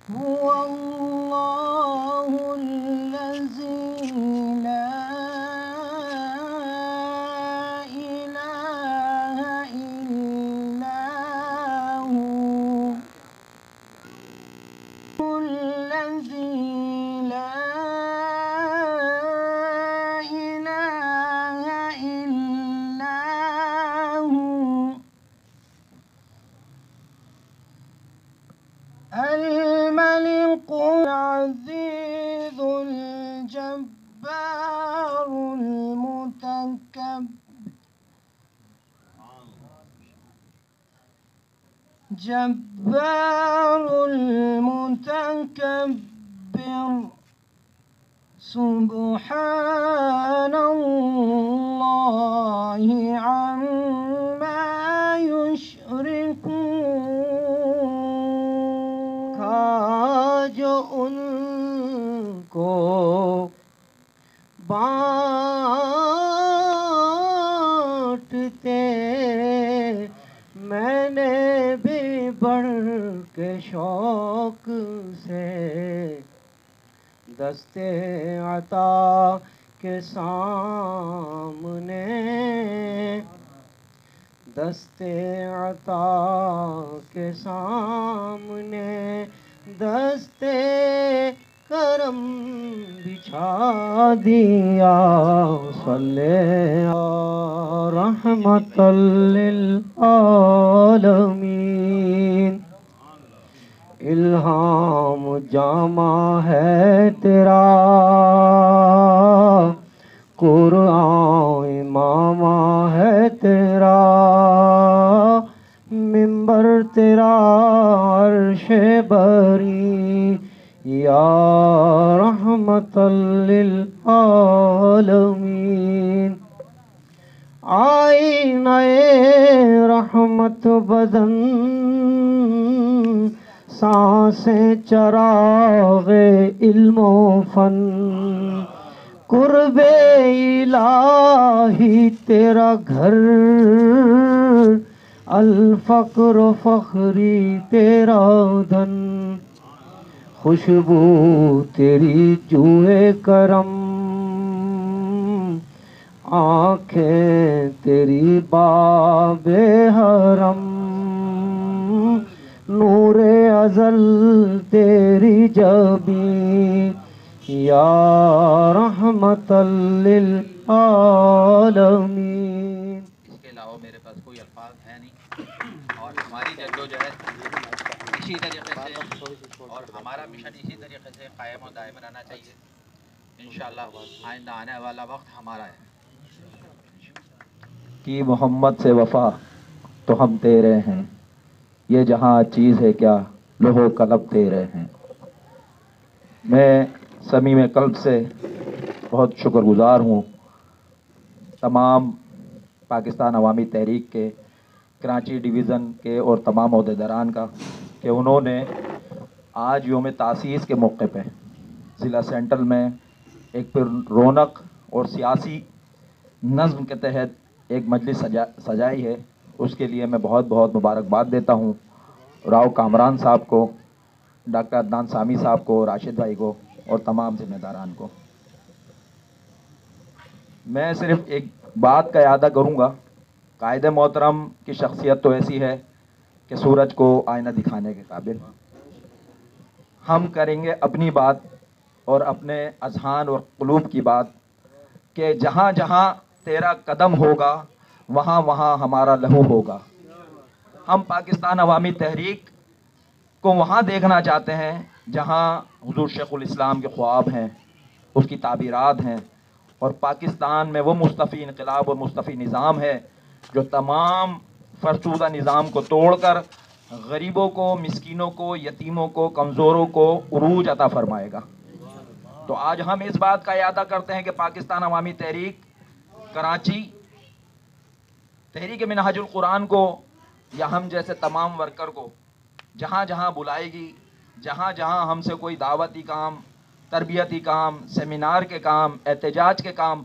هو الله الذي لا إله إلا هو الذي لا إله إلا هو الملك العزيز الجبار المتكبر سبحان الله عما يشركون کاج ان کو بانٹتے میں نے بھی بڑھ کے شوق سے دستے عطا کے سامنے دستے عطا کے سامنے دستے کرم بچھا دیا صلی رحمت للعالمین الہام جامع ہے تیرا قرآن امام ہے تیرا ممبر تیرا عرش بری یا رحمت للعالمین آئینہ رحمت بدن سانسیں چراغ علم و فن قرب الہی تیرا گھر الفقر و فخری تیرا دھن خوشبو تیری جوئے کرم آنکھیں تیری باب حرم نور ازل تیری جبیں یا رحمت للعالمین۔ اس کے علاوہ میرے پاس کوئی الفاظ ہیں نہیں، اور ہماری جدوجہد اسی طریقے سے اور ہمارا مشن اسی طریقے سے قائم و دائم رہنا چاہیے انشاءاللہ۔ آئندہ آنے والا وقت ہمارا ہے۔ کی محمد سے وفا تو ہم تیرے ہیں، یہ جہاں چیز ہے کیا لوح و قلم تیرے ہیں۔ میں صمیم قلب سے بہت شکر گزار ہوں تمام پاکستان عوامی تحریک کے کراچی ڈویژن کے اور تمام عہدیداران کا کہ انہوں نے آج یوم تاسیس کے موقع پہ ضلع سینٹرل میں ایک پر رونق اور سیاسی نظم کے تحت ایک مجلس سجائی ہے۔ اس کے لیے میں بہت بہت مبارکباد دیتا ہوں راؤ کامران صاحب کو، ڈاکٹر عدنان سامی صاحب کو، راشد بھائی کو اور تمام ذمہ داران کو۔ میں صرف ایک بات کا اعادہ کروں گا، قائد محترم کی شخصیت تو ایسی ہے کہ سورج کو آئینہ دکھانے کے قابل۔ ہم کریں گے اپنی بات اور اپنے اذہان اور قلوب کی بات کہ جہاں جہاں تیرا قدم ہوگا وہاں وہاں ہمارا لہو ہوگا۔ ہم پاکستان عوامی تحریک کو وہاں دیکھنا چاہتے ہیں جہاں حضور شیخ الاسلام کے خواب ہیں، اس کی تعبیرات ہیں، اور پاکستان میں وہ مصطفی انقلاب اور مصطفی نظام ہے جو تمام فرسودہ نظام کو توڑ کر غریبوں کو، مسکینوں کو، یتیموں کو، کمزوروں کو عروج عطا فرمائے گا۔ تو آج ہم اس بات کا اعادہ کرتے ہیں کہ پاکستان عوامی تحریک کراچی تحریک منہاج القرآن کو یا ہم جیسے تمام ورکر کو جہاں جہاں بلائے گی، جہاں جہاں ہم سے کوئی دعوتی کام، تربیتی کام، سیمینار کے کام، احتجاج کے کام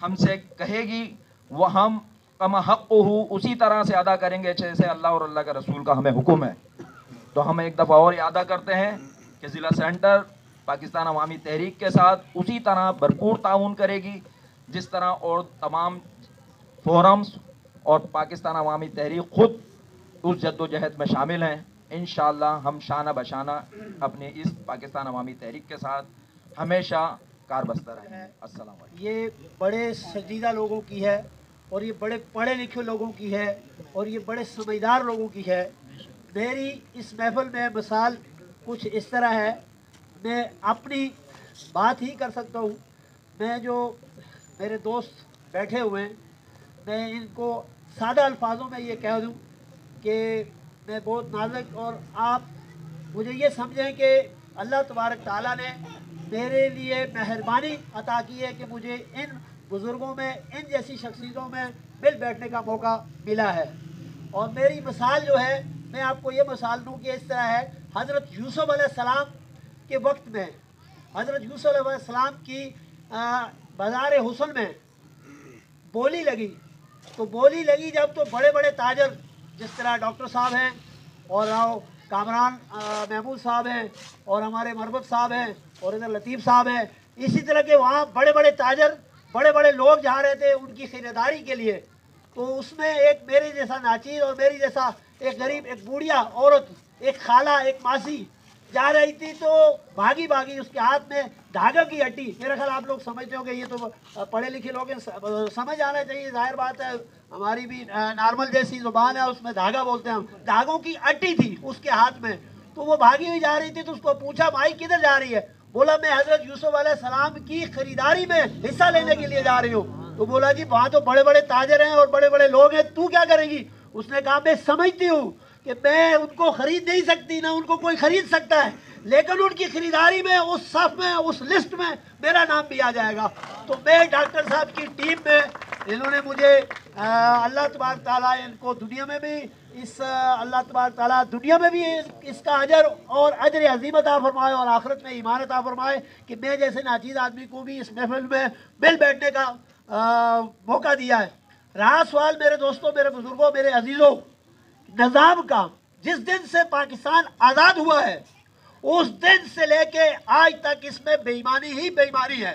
ہم سے کہے گی، وہ ہم کما حق ہو اسی طرح سے ادا کریں گے جیسے اللہ اور اللہ کے رسول کا ہمیں حکم ہے۔ تو ہم ایک دفعہ اور اعادہ کرتے ہیں کہ ضلع سینٹر پاکستان عوامی تحریک کے ساتھ اسی طرح بھرپور تعاون کرے گی جس طرح اور تمام فورمز اور پاکستان عوامی تحریک خود اس جد و جہد میں شامل ہیں. انشاءاللہ ہم شانہ بشانہ اپنے اس پاکستان عوامی تحریک کے ساتھ ہمیشہ کاربستہ رہیں گے. السلام علیکم. یہ بڑے سنجیدہ لوگوں کی ہے اور یہ بڑے پڑھے لکھے لوگوں کی ہے اور یہ بڑے سمجھدار لوگوں کی ہے. میری اس محفل میں مثال کچھ اس طرح ہے، میں اپنی بات ہی کر سکتا ہوں. میں جو میرے دوست بیٹھے ہوئے ہیں میں ان کو سادہ الفاظوں میں یہ کہہ دوں کہ میں بہت نازک، اور آپ مجھے یہ سمجھیں کہ اللہ تبارک تعالیٰ نے میرے لیے مہربانی عطا کی ہے کہ مجھے ان بزرگوں میں، ان جیسی شخصیتوں میں مل بیٹھنے کا موقع ملا ہے. اور میری مثال جو ہے، میں آپ کو یہ مثال دوں کہ اس طرح ہے. حضرت یوسف علیہ السلام کے وقت میں، حضرت یوسف علیہ السلام کی بازار حسن میں بولی لگی، تو بولی لگی جب تو بڑے بڑے تاجر جس طرح ڈاکٹر صاحب ہیں اور کامران محمود صاحب ہیں اور ہمارے مربت صاحب ہیں اور ادھر لطیف صاحب ہیں، اسی طرح کے وہاں بڑے بڑے تاجر، بڑے بڑے لوگ جا رہے تھے ان کی خریداری کے لیے. تو اس میں ایک میرے جیسا ناچیر اور میری جیسا ایک غریب، ایک بوڑھیا عورت، ایک خالہ، ایک ماسی جا رہی تھی. تو بھاگی بھاگی اس کے ہاتھ میں دھاگا کی ہٹی. میرا خیال آپ لوگ سمجھتے ہو کہ یہ تو پڑھے لکھے لوگ ہیں، سمجھ آنا چاہیے، ظاہر بات ہے، ہماری بھی نارمل جیسی زبان ہے، اس میں دھاگا بولتے ہیں ہم. دھاگوں کی ہٹی تھی اس کے ہاتھ میں. تو وہ بھاگی ہوئی جا رہی تھی. تو اس کو پوچھا بھائی کدھر جا رہی ہے؟ بولا میں حضرت یوسف علیہ السلام کی خریداری میں حصہ لینے کے لیے جا رہی ہوں. تو بولا جی وہاں تو بڑے بڑے تاجر ہیں اور بڑے بڑے لوگ ہیں، تو کیا کرے گی؟ اس نے کہا میں سمجھتی ہوں کہ میں ان کو خرید نہیں سکتی، نہ ان کو کوئی خرید سکتا ہے، لیکن ان کی خریداری میں، اس صف میں، اس لسٹ میں میرا نام بھی آ جائے گا. تو میں ڈاکٹر صاحب کی ٹیم میں، انہوں نے مجھے اللہ تبارک تعالیٰ ان کو دنیا میں بھی اللہ تبارک تعالیٰ دنیا میں بھی اس کا اجر اور اجر عظیم عطا فرمائے اور آخرت میں ایمان عطا فرمائے کہ میں جیسے ناچیز آدمی کو بھی اس محفل میں مل بیٹھنے کا موقع دیا ہے. رہا سوال میرے دوستوں، میرے بزرگوں، میرے عزیزوں، نظام کا، جس دن سے پاکستان آزاد ہوا ہے اس دن سے لے کے آج تک اس میں بے ایمانی ہی بے ایمانی ہے.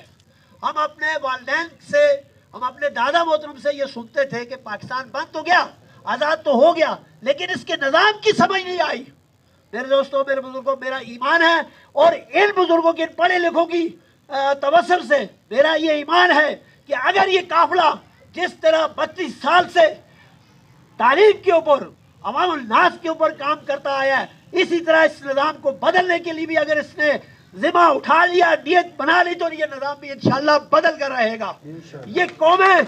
ہم اپنے والدین سے، ہم اپنے دادا محترم سے یہ سنتے تھے کہ پاکستان بند تو گیا، آزاد تو ہو گیا، لیکن اس کے نظام کی سمجھ نہیں آئی. میرے دوستوں، میرے بزرگوں، میرا ایمان ہے اور ان بزرگوں کے پڑھے لکھوں کی توسل سے میرا یہ ایمان ہے کہ اگر یہ قافلہ جس طرح 32 سال سے تعلیم کے اوپر، عوام الناس کے اوپر کام کرتا آیا ہے، اسی طرح اس نظام کو بدلنے کے لیے بھی اگر اس نے ذمہ اٹھا لیا، نیت بنا لی، تو یہ نظام بھی انشاءاللہ بدل کر رہے گا. یہ قومیں،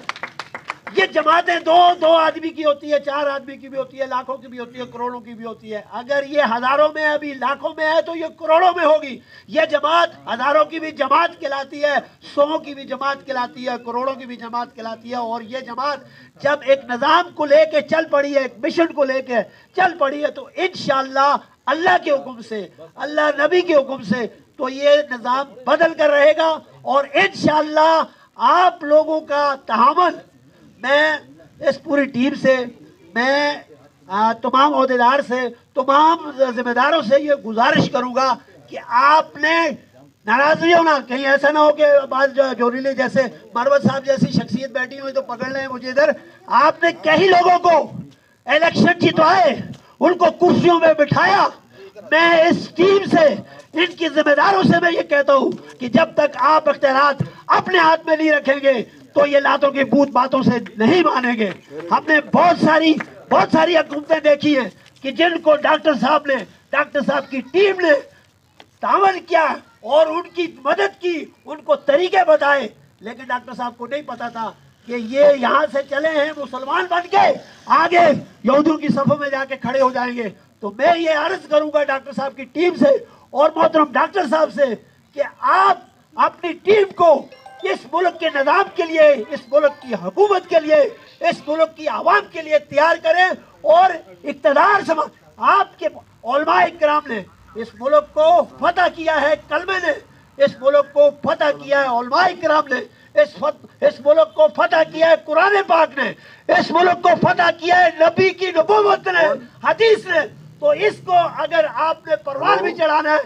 یہ جماعتیں دو آدمی کی ہوتی ہے، 4 آدمی کی بھی ہوتی ہے، لاکھوں کی بھی ہوتی ہے، کروڑوں کی بھی ہوتی ہے. اگر یہ ہزاروں میں ابھی لاکھوں میں ہے تو یہ کروڑوں میں ہوگی. یہ جماعت ہزاروں کی بھی جماعت کہلاتی ہے، 100 کی بھی جماعت کہلاتی ہے، کروڑوں کی بھی جماعت کہلاتی ہے. اور یہ جماعت جب ایک نظام کو لے کے چل پڑی ہے، ایک مشن کو لے کے چل پڑی ہے، تو انشاءاللہ اللہ کے حکم سے، اللہ نبی کے حکم سے تو یہ نظام بدل کر رہے گا. اور انشاءاللہ آپ لوگوں کا تحمل، میں اس پوری ٹیم سے، میں تمام عہدیدار سے، تمام ذمہ داروں سے یہ گزارش کروں گا کہ آپ نے ناراض نہیں ہونا. کہیں ایسا نہ ہو کہ بعض جوریلے جیسے مروت صاحب جیسی شخصیت بیٹھی ہوئی تو پکڑ لیں مجھے ادھر. آپ نے کئی لوگوں کو الیکشن جتوائے، ان کو کرسیوں میں بٹھایا. میں اس ٹیم سے، ان کی ذمہ داروں سے میں یہ کہتا ہوں کہ جب تک آپ اختیارات اپنے ہاتھ میں نہیں رکھیں گے تو یہ لاتوں کی بھوت باتوں سے نہیں مانیں گے. ہم نے بہت ساری حکومتیں دیکھی ہیں کہ جن کو ڈاکٹر صاحب نے، ڈاکٹر صاحب کی ٹیم نے تعاون کیا اور ان کی مدد کی، ان کو طریقے بتائے، لیکن ڈاکٹر صاحب کو نہیں پتا تھا کہ یہ یہاں سے چلے ہیں مسلمان بن کے آگے یہودیوں کی صفوں میں جا کے کھڑے ہو جائیں گے. تو میں یہ عرض کروں گا ڈاکٹر صاحب کی ٹیم سے اور محترم ڈاکٹر صاحب سے کہ آپ اپنی ٹیم کو اس ملک کے نظام کے لیے، اس ملک کی حکومت کے لیے، اس ملک کی عوام کے لیے تیار کریں. اور اقتدار سے آپ کے علماء کرام نے اس ملک کو فتح کیا ہے، کلمے نے اس ملک کو فتح کیا ہے، علماء کرام نے اس ملک کو فتح کیا ہے، قرآن پاک نے اس ملک کو فتح کیا ہے، نبی کی نبوت نے، حدیث نے. تو اس کو اگر آپ نے پروان بھی چڑھانا ہے